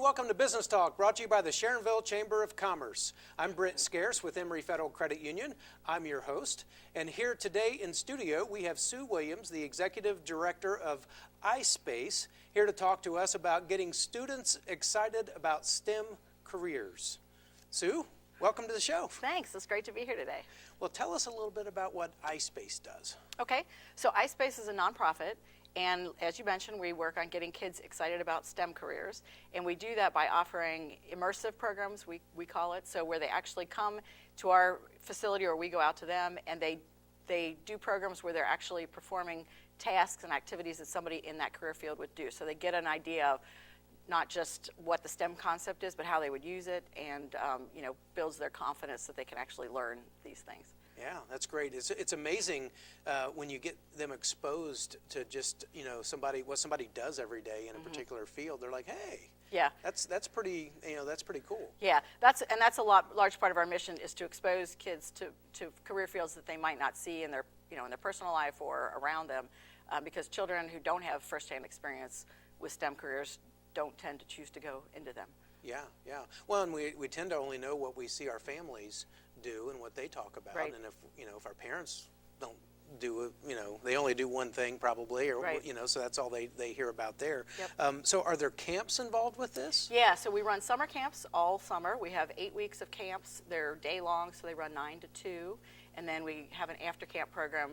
welcome to Business Talk, brought to you by the Sharonville Chamber of Commerce. I'm Brent Scarce with Emory Federal Credit Union. I'm your host, and here today in studio we have Sue Williams, the Executive Director of iSPACE, here to talk to us about getting students excited about STEM careers. Sue, welcome to the show. Thanks, it's great to be here today. Well, tell us a little bit about what iSPACE does. Okay, so iSPACE is a nonprofit. And as you mentioned, we work on getting kids excited about STEM careers. And we do that by offering immersive programs, we call it, so where they actually come to our facility or we go out to them and they do programs where they're actually performing tasks and activities that somebody in that career field would do. So they get an idea of not just what the STEM concept is, but how they would use it, and builds their confidence that they can actually learn these things. Yeah, that's great. It's amazing when you get them exposed to just what somebody does every day in a particular field. They're like, hey, yeah, that's pretty cool. Yeah, that's a large part of our mission is to expose kids to career fields that they might not see in their personal life or around them, because children who don't have firsthand experience with STEM careers don't tend to choose to go into them. Yeah. Well, and we tend to only know what we see our families do and what they talk about. Right. And if our parents don't do it, they only do one thing probably, or right. So that's all they hear about there. Yep. So are there camps involved with this? Yeah, so we run summer camps all summer. We have 8 weeks of camps. They're day long, so they run 9 to 2, and then we have an after camp program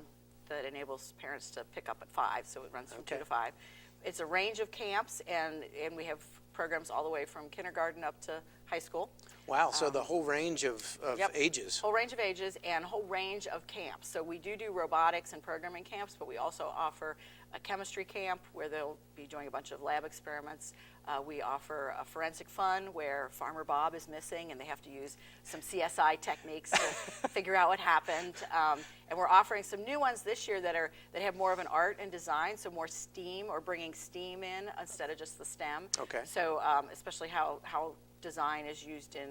that enables parents to pick up at 5, so it runs from 2 to 5. It's a range of camps, and we have programs all the way from kindergarten up to high school. Wow, so the whole range of yep, ages. Whole range of ages and whole range of camps. So we do robotics and programming camps, but we also offer a chemistry camp where they'll be doing a bunch of lab experiments. We offer a forensic fun where Farmer Bob is missing and they have to use some CSI techniques to figure out what happened. And we're offering some new ones this year that have more of an art and design, so more STEAM, or bringing STEAM in instead of just the STEM. Okay. So especially how design is used in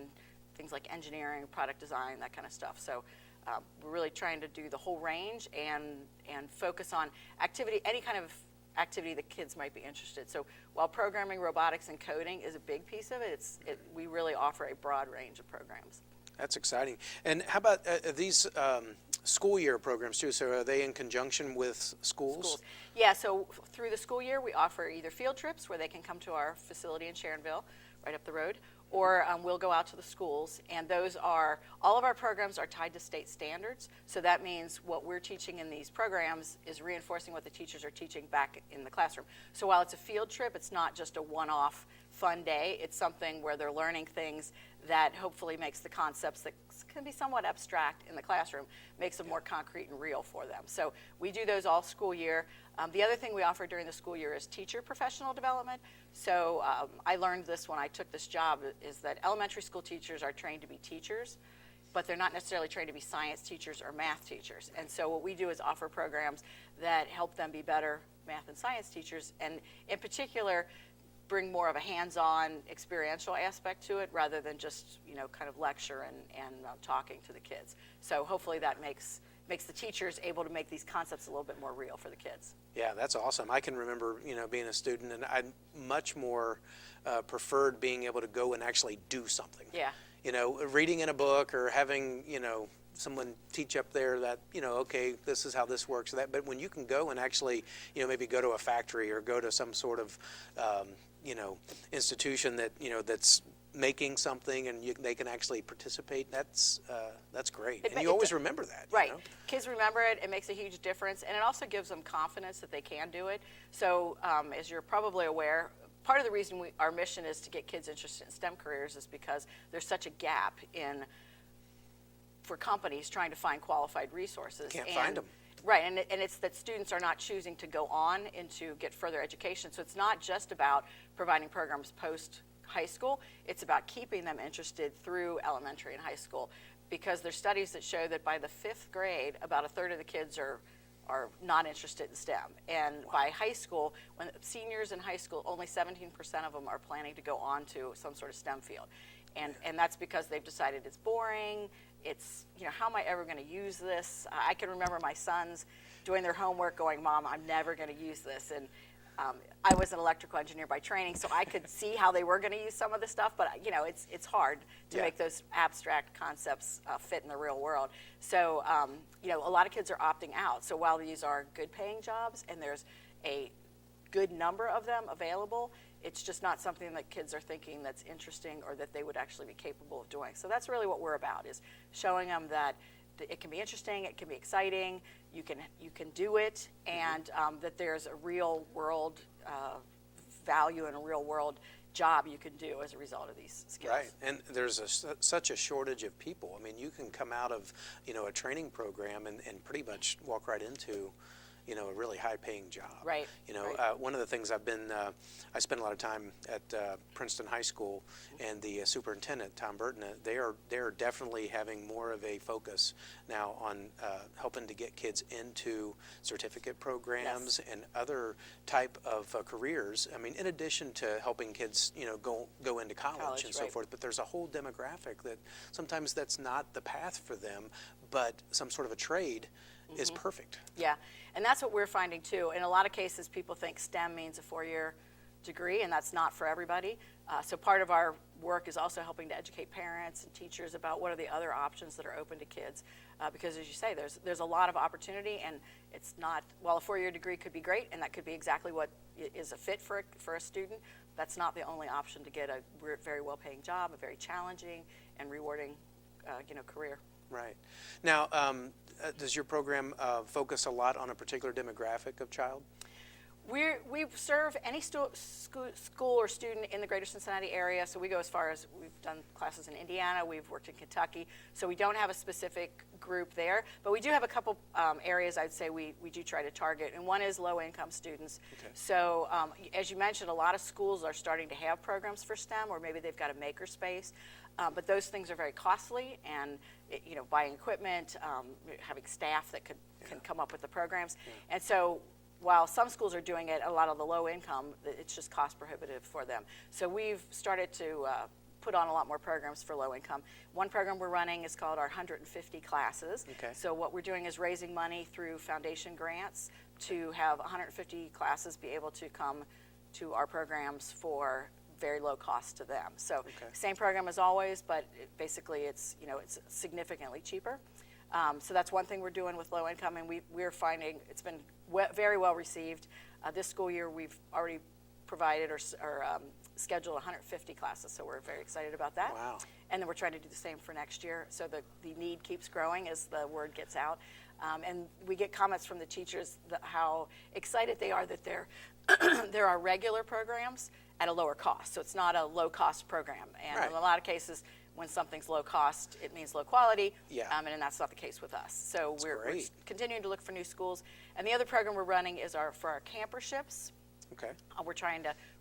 things like engineering, product design, that kind of stuff. So we're really trying to do the whole range and focus on activity, any kind of activity that kids might be interested. So while programming, robotics, and coding is a big piece of it, we really offer a broad range of programs. That's exciting. And how about these school year programs too? So are they in conjunction with schools? Yeah, so through the school year we offer either field trips where they can come to our facility in Sharonville, right up the road, or we'll go out to the schools, and all of our programs are tied to state standards, so that means what we're teaching in these programs is reinforcing what the teachers are teaching back in the classroom. So while it's a field trip, it's not just a one-off fun day, it's something where they're learning things that hopefully makes the concepts that can be somewhat abstract in the classroom, makes them more concrete and real for them. So we do those all school year. The other thing we offer during the school year is teacher professional development. So I learned this when I took this job, is that elementary school teachers are trained to be teachers, but they're not necessarily trained to be science teachers or math teachers. And so what we do is offer programs that help them be better math and science teachers, and in particular bring more of a hands-on experiential aspect to it rather than just kind of lecture and talking to the kids. So hopefully that makes the teachers able to make these concepts a little bit more real for the kids. Yeah, that's awesome. I can remember, being a student, and I much more preferred being able to go and actually do something. Yeah. Reading in a book or having, someone teach up there that, okay, this is how this works. But when you can go and actually, maybe go to a factory or go to some sort of, institution that, that's making something and they can actually participate, that's great. And you always remember that. Right. Kids remember it. It makes a huge difference. And it also gives them confidence that they can do it. So as you're probably aware, part of the reason our mission is to get kids interested in STEM careers is because there's such a gap for companies trying to find qualified resources. Can't find them. Right, and it's that students are not choosing to go on and to get further education. So it's not just about providing programs post high school, it's about keeping them interested through elementary and high school, because there's studies that show that by the 5th grade, about a third of the kids are not interested in STEM. And by high school, when seniors in high school, only 17% of them are planning to go on to some sort of STEM field. And that's because they've decided it's boring, it's, how am I ever going to use this? I can remember my sons doing their homework going, Mom, I'm never going to use this. And I was an electrical engineer by training, so I could see how they were going to use some of the stuff, but it's hard to make those abstract concepts fit in the real world. So a lot of kids are opting out. So while these are good paying jobs and there's a good number of them available, it's just not something that kids are thinking that's interesting or that they would actually be capable of doing. So that's really what we're about, is showing them that it can be interesting, it can be exciting, you can do it, and that there's a real world value and a real world job you can do as a result of these skills. Right, and there's such a shortage of people. I mean, you can come out of a training program and pretty much walk right into a really high-paying job. Right. One of the things I spent a lot of time at Princeton High School, and the superintendent, Tom Burton, they are definitely having more of a focus now on helping to get kids into certificate programs and other type of careers. I mean, in addition to helping kids, go into college and so forth, but there's a whole demographic that sometimes that's not the path for them, but some sort of a trade is perfect. Yeah, and that's what we're finding too. In a lot of cases, people think STEM means a 4-year degree, and that's not for everybody. So part of our work is also helping to educate parents and teachers about what are the other options that are open to kids. Because as you say, there's a lot of opportunity, and it's not, while a 4-year degree could be great, and that could be exactly what is a fit for a student, that's not the only option to get a very well-paying job, a very challenging and rewarding career. Right. Now, does your program focus a lot on a particular demographic of child? We serve any school or student in the greater Cincinnati area, so we go as far as, we've done classes in Indiana, we've worked in Kentucky, so we don't have a specific group there, but we do have a couple areas I'd say we do try to target, and one is low-income students. Okay. So as you mentioned, a lot of schools are starting to have programs for STEM, or maybe they've got a makerspace. But those things are very costly, and buying equipment, having staff that can come up with the programs. And so while some schools are doing it, a lot of the low income, it's just cost prohibitive for them. So we've started to put on a lot more programs for low income. One program we're running is called our 150 classes. Okay. So what we're doing is raising money through foundation grants to have 150 classes be able to come to our programs for very low cost to them. So same program as always, but basically it's significantly cheaper. So that's one thing we're doing with low income, and we're finding it's been very well received. This school year we've already provided or scheduled 150 classes, so we're very excited about that. Wow. And then we're trying to do the same for next year, so the need keeps growing as the word gets out. And we get comments from the teachers how excited they are that there are regular programs at a lower cost. So it's not a low-cost program. And in a lot of cases, when something's low cost, it means low quality. Yeah. And that's not the case with us. So we're continuing to look for new schools. And the other program we're running is for our camperships. Okay. We're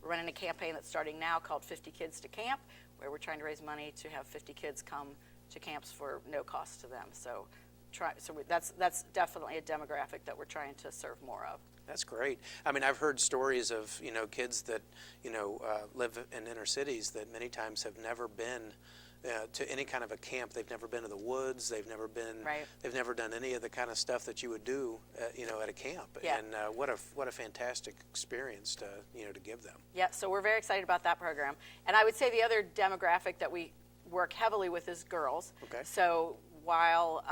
running a campaign that's starting now called 50 Kids to Camp, where we're trying to raise money to have 50 kids come to camps for no cost to them. So that's definitely a demographic that we're trying to serve more of. That's great. I mean, I've heard stories of kids that live in inner cities that many times have never been to any kind of a camp. They've never been to the woods. They've never been. Right. They've never done any of the kind of stuff that you would do, at a camp. Yeah. And what a fantastic experience to give them. Yeah. So we're very excited about that program. And I would say the other demographic that we work heavily with is girls. Okay. So while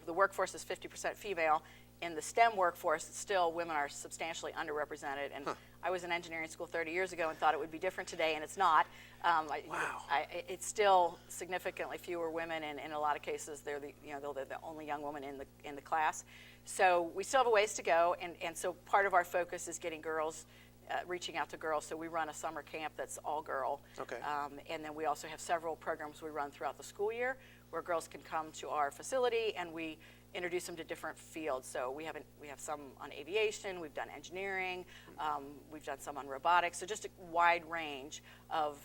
the workforce is 50% female, in the STEM workforce, still women are substantially underrepresented. And I was in engineering school 30 years ago and thought it would be different today, and it's not. Wow. It's still significantly fewer women, and in a lot of cases, they're the only young woman in the class. So we still have a ways to go, and so part of our focus is getting girls, reaching out to girls. So we run a summer camp that's all girl. Okay. And then we also have several programs we run throughout the school year where girls can come to our facility, and we introduce them to different fields. So we have some on aviation, we've done engineering, we've done some on robotics, so just a wide range of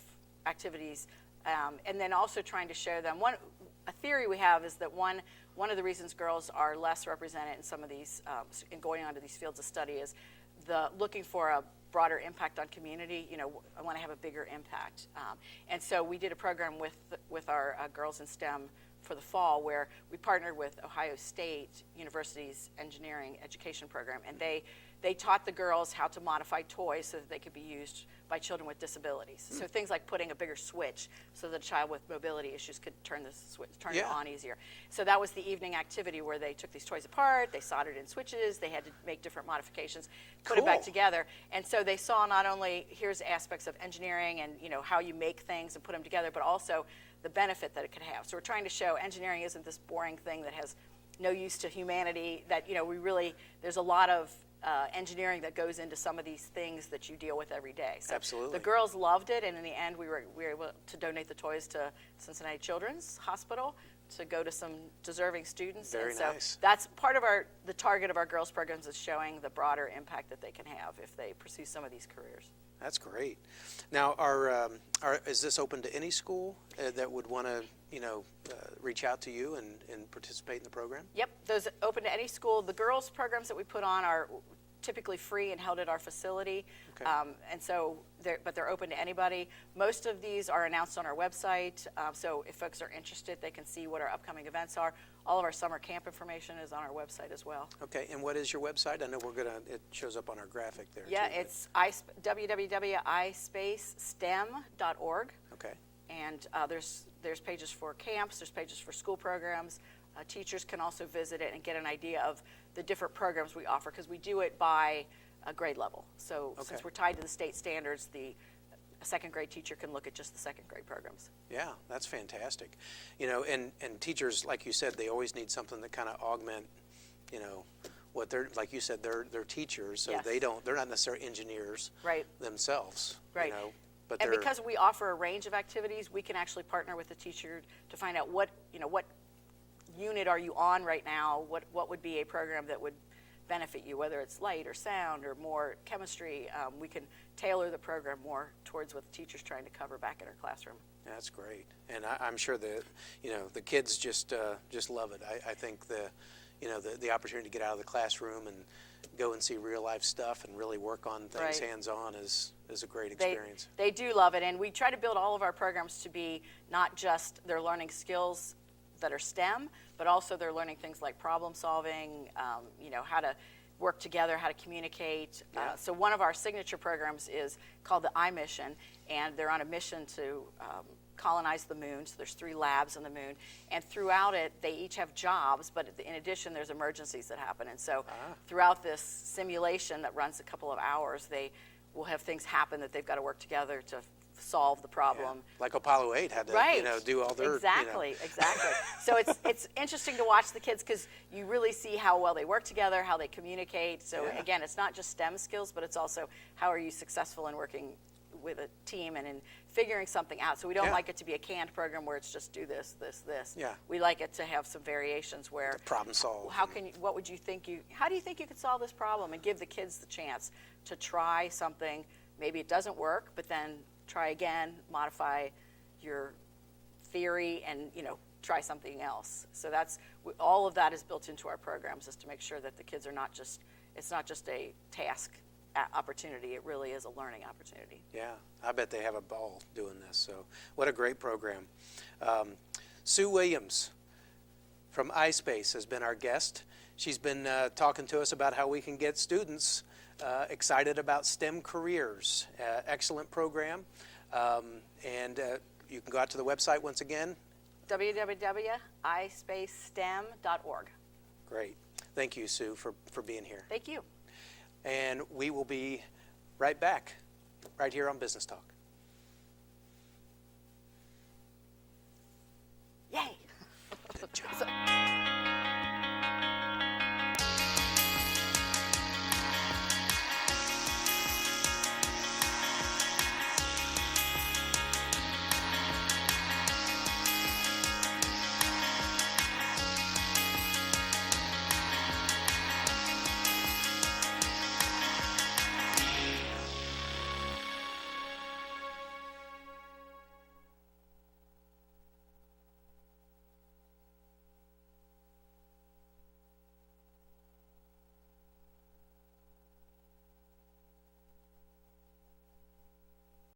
activities. And then also trying to show them, a theory we have is that one of the reasons girls are less represented in some of these, in going on to these fields of study is looking for a broader impact on community. I want to have a bigger impact. And so we did a program with our Girls in STEM for the fall, where we partnered with Ohio State University's engineering education program, and they taught the girls how to modify toys so that they could be used by children with disabilities. So things like putting a bigger switch so that a child with mobility issues could turn the switch, turn it on easier. So that was the evening activity where they took these toys apart, they soldered in switches, they had to make different modifications, put it back together. And so they saw not only here's aspects of engineering and how you make things and put them together, but also the benefit that it could have. So we're trying to show engineering isn't this boring thing that has no use to humanity, that there's a lot of engineering that goes into some of these things that you deal with every day. So absolutely. The girls loved it, and in the end we were able to donate the toys to Cincinnati Children's Hospital to go to some deserving students. Very and so nice. that's part of the target of our girls programs, is showing the broader impact that they can have if they pursue some of these careers. That's great. Now, is this open to any school that would want to, reach out to you and participate in the program? Yep, those open to any school. The girls programs that we put on are typically free and held at our facility, Okay. and so they're open to anybody. Most of these are announced on our website, so if folks are interested, they can see what our upcoming events are. All of our summer camp information is on our website as well. Okay, and what is your website? I know it shows up on our graphic there. Yeah, too, it's www.iSPACESTEM.org. Okay. And there's pages for camps, there's pages for school programs. Teachers can also visit it and get an idea of the different programs we offer, because we do it by grade level. So since we're tied to the state standards, a second grade teacher can look at just the second grade programs. Yeah, that's fantastic. And teachers, like you said, they always need something to kind of augment, what they're, like you said, they're teachers, so Yes. they're not necessarily engineers themselves. Right. But and because we offer a range of activities, we can actually partner with the teacher to find out what unit are you on right now, what would be a program that would benefit you, whether it's light or sound or more chemistry. We can tailor the program more towards what the teacher's trying to cover back in our classroom. That's great, and I'm sure the kids just love it. I think the opportunity to get out of the classroom and go and see real life stuff and really work on things hands-on is a great experience. They do love it, and we try to build all of our programs to be not just they're learning skills that are STEM, but also they're learning things like problem solving, how to work together, how to communicate. Yeah. So one of our signature programs is called the iMission, and they're on a mission to colonize the moon. So there's 3 labs on the moon, and throughout it, they each have jobs, but in addition, there's emergencies that happen. And so throughout this simulation that runs a couple of hours, they will have things happen that they've got to work together to solve the problem. Yeah. Like Apollo 8 had to do all their Exactly. So it's interesting to watch the kids, because you really see how well they work together, how they communicate. So again, it's not just STEM skills, but it's also how are you successful in working with a team and in figuring something out. So we don't like it to be a canned program where it's just do this, this, this. Yeah. We like it to have some variations where problem solve. how do you think you could solve this problem, and give the kids the chance to try something. Maybe it doesn't work, but then try again, modify your theory, and try something else. So all of that is built into our programs, is to make sure that the kids it's not just a task opportunity, it really is a learning opportunity. Yeah, I bet they have a ball doing this. So what a great program. Sue Williams from iSPACE has been our guest. She's been talking to us about how we can get students excited about STEM careers. Excellent program. And you can go out to the website once again. www.iSPACESTEM.org. Great. Thank you, Sue, for being here. Thank you. And we will be right back, right here on Business Talk. Yay! Good job.